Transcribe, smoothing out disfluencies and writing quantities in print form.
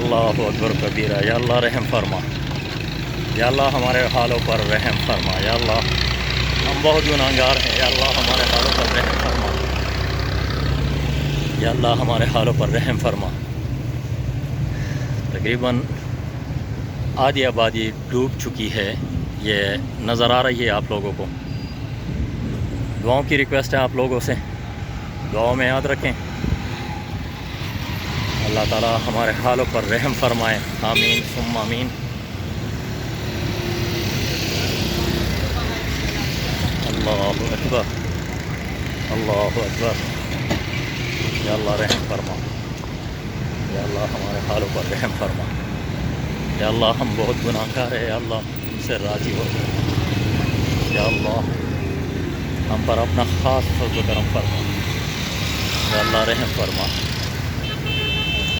अल्लाहु अकबर कबीरा। या अल्लाह रहम फरमा, या अल्लाह हमारे हालों पर रहम फरमा। या अल्लाह हम बहुत गुनाहगार हैं, या अल्लाह हमारे हालों पर रहम फरमा। या अल्लाह हमारे हालों पर रहम फरमा। तकरीबन आधी आबादी डूब चुकी है, ये नज़र आ रही है आप लोगों को। दुआओं की रिक्वेस्ट है आप लोगों से, दुआओं में याद रखें। अल्लाह ताला हमारे हालों पर रहम फरमाए। आमीन सुम्मा आमीन। अल्लाहु अकबर, अल्लाहु अकबर। या अल्लाह रहम फरमा, या अल्लाह हमारे हालों पर रहम फरमा। या अल्लाह हम बहुत गुनाहगार है, या अल्लाह हमसे राज़ी हो। या अल्लाह हम पर अपना ख़ास फज़्ल करम फरमा। या अल्लाह रहम फरमा।